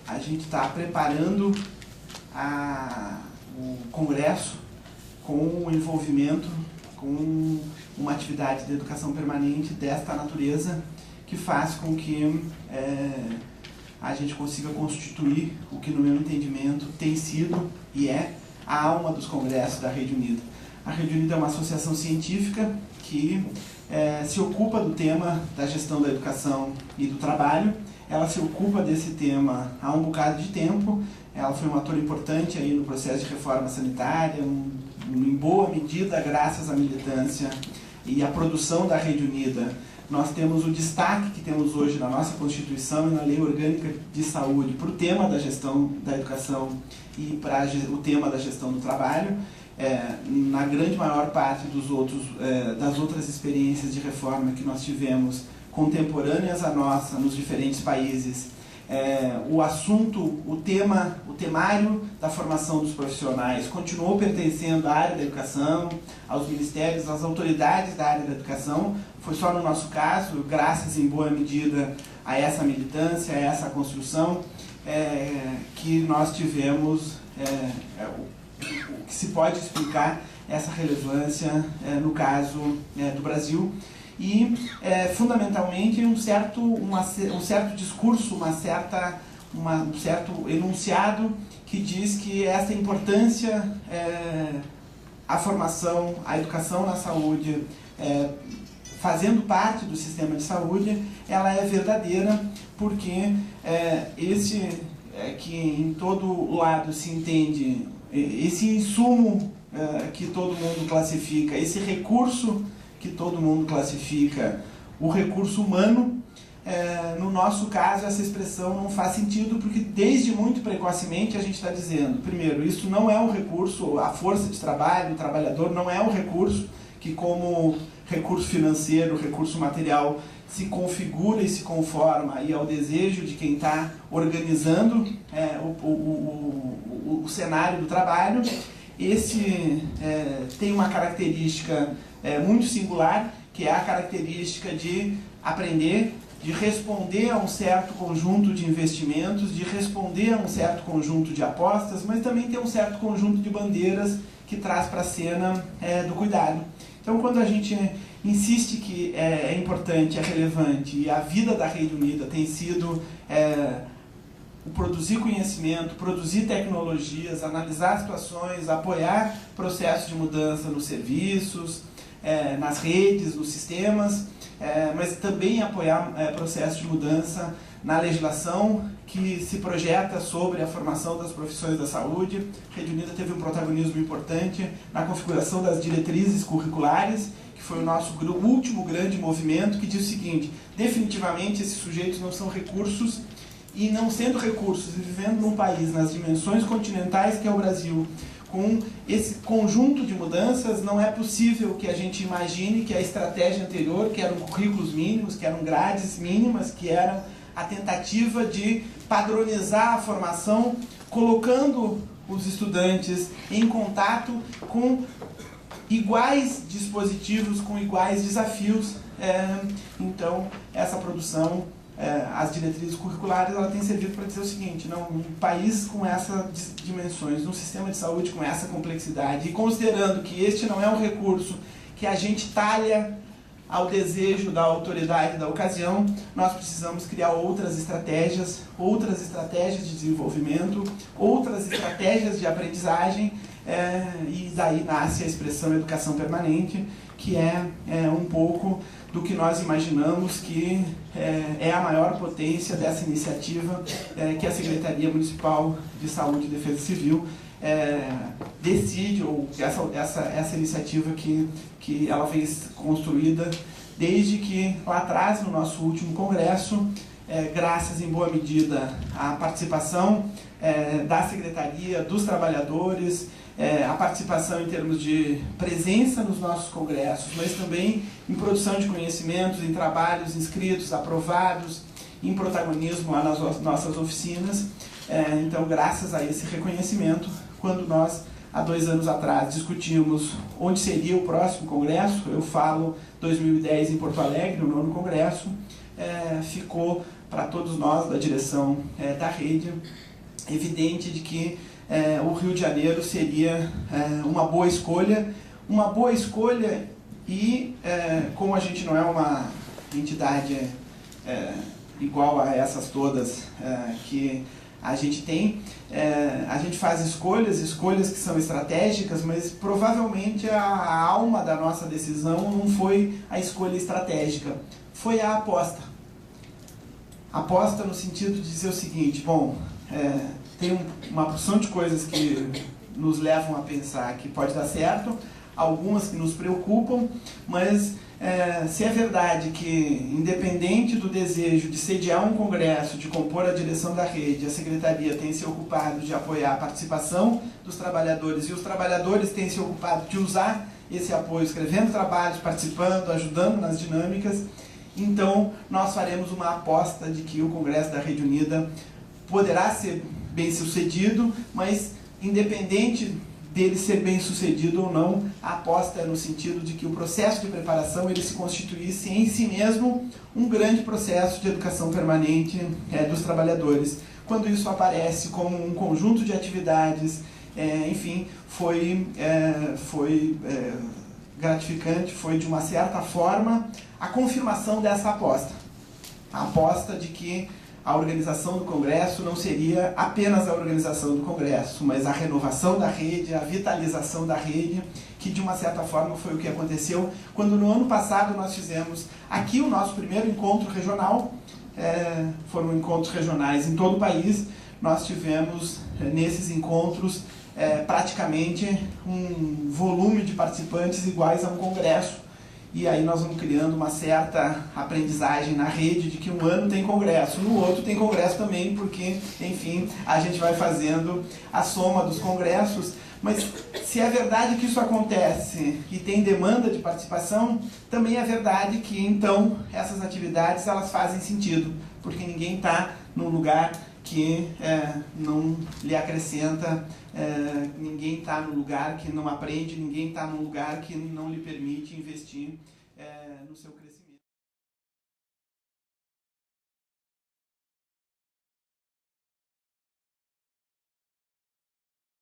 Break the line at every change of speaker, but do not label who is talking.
a gente está preparando o congresso com o envolvimento, com uma atividade de educação permanente desta natureza, que faz com que a gente consiga constituir o que, no meu entendimento, tem sido e é a alma dos congressos da Rede Unida. A Rede Unida é uma associação científica que se ocupa do tema da gestão da educação e do trabalho. Ela se ocupa desse tema há um bocado de tempo. Ela foi um ator importante aí no processo de reforma sanitária, em boa medida graças à militância e à produção da Rede Unida. Nós temos o destaque que temos hoje na nossa Constituição e na Lei Orgânica de Saúde para o tema da gestão da educação e para o tema da gestão do trabalho. Na grande maior parte das outras experiências de reforma que nós tivemos contemporâneas à nossa nos diferentes países, o assunto, o temário da formação dos profissionais continuou pertencendo à área da educação, aos ministérios, às autoridades da área da educação. Foi só no nosso caso, graças em boa medida a essa militância, a essa construção, que nós tivemos o que se pode explicar essa relevância no caso do Brasil. E, fundamentalmente, um certo discurso, um certo enunciado que diz que essa importância, a formação, a educação na saúde, fazendo parte do sistema de saúde, ela é verdadeira, porque que em todo lado se entende, esse insumo que todo mundo classifica, esse recurso que todo mundo classifica, o recurso humano, no nosso caso essa expressão não faz sentido, porque desde muito precocemente a gente está dizendo, primeiro, isso não é um recurso, a força de trabalho, o trabalhador não é um recurso que, como recurso financeiro, recurso material, se configura e se conforma e ao desejo de quem está organizando o cenário do trabalho. Esse tem uma característica muito singular, que é a característica de aprender, de responder a um certo conjunto de investimentos, de responder a um certo conjunto de apostas, mas também tem um certo conjunto de bandeiras que traz para a cena do cuidado. Então, quando a gente insiste que é importante, é relevante, e a vida da Rede Unida tem sido o produzir conhecimento, produzir tecnologias, analisar situações, apoiar processos de mudança nos serviços, nas redes, nos sistemas, mas também apoiar processos de mudança na legislação que se projeta sobre a formação das profissões da saúde. A Rede Unida teve um protagonismo importante na configuração das diretrizes curriculares, que foi o nosso último grande movimento, que diz o seguinte: definitivamente esses sujeitos não são recursos, e não sendo recursos e vivendo num país nas dimensões continentais que é o Brasil, com esse conjunto de mudanças, não é possível que a gente imagine que a estratégia anterior, que eram currículos mínimos, que eram grades mínimas, que eram a tentativa de padronizar a formação, colocando os estudantes em contato com iguais dispositivos, com iguais desafios. Então, essa produção, as diretrizes curriculares, ela tem servido para dizer o seguinte: não, um país com essas dimensões, um sistema de saúde com essa complexidade, e considerando que este não é um recurso que a gente talha ao desejo da autoridade da ocasião, nós precisamos criar outras estratégias de desenvolvimento, outras estratégias de aprendizagem, e daí nasce a expressão educação permanente, que é um pouco do que nós imaginamos que é a maior potência dessa iniciativa que a Secretaria Municipal de Saúde e Defesa Civil decide, ou essa iniciativa que ela vem construída desde que lá atrás, no nosso último congresso, graças em boa medida à participação da Secretaria, dos trabalhadores, a participação em termos de presença nos nossos congressos, mas também em produção de conhecimentos, em trabalhos inscritos, aprovados, em protagonismo lá nas nossas oficinas. Então, graças a esse reconhecimento, quando nós, há 2 anos atrás, discutimos onde seria o próximo congresso, eu falo 2010 em Porto Alegre, no 9º congresso, ficou para todos nós da direção da rede, evidente de que o Rio de Janeiro seria uma boa escolha e como a gente não é uma entidade igual a essas todas que a gente tem, a gente faz escolhas que são estratégicas, mas provavelmente a alma da nossa decisão não foi a escolha estratégica, foi a aposta. Aposta no sentido de dizer o seguinte: bom, tem uma porção de coisas que nos levam a pensar que pode dar certo, algumas que nos preocupam, mas se é verdade que, independente do desejo de sediar um congresso, de compor a direção da rede, a secretaria tem se ocupado de apoiar a participação dos trabalhadores e os trabalhadores têm se ocupado de usar esse apoio, escrevendo trabalhos, participando, ajudando nas dinâmicas, então nós faremos uma aposta de que o Congresso da Rede Unida poderá ser bem sucedido, mas independente dele ser bem sucedido ou não, a aposta é no sentido de que o processo de preparação ele se constituísse em si mesmo um grande processo de educação permanente dos trabalhadores. Quando isso aparece como um conjunto de atividades, enfim, foi gratificante, foi de uma certa forma a confirmação dessa aposta. A aposta de que a organização do Congresso não seria apenas a organização do Congresso, mas a renovação da rede, a vitalização da rede, que de uma certa forma foi o que aconteceu quando no ano passado nós fizemos aqui o nosso primeiro encontro regional. Foram encontros regionais em todo o país. Nós tivemos nesses encontros praticamente um volume de participantes iguais a um congresso. E aí nós vamos criando uma certa aprendizagem na rede de que um ano tem congresso, no outro tem congresso também, porque, enfim, a gente vai fazendo a soma dos congressos. Mas se é verdade que isso acontece e tem demanda de participação, também é verdade que, então, essas atividades elas fazem sentido, porque ninguém está num lugar que não lhe acrescenta, ninguém está no lugar que não aprende, ninguém está num lugar que não lhe permite investir no seu crescimento.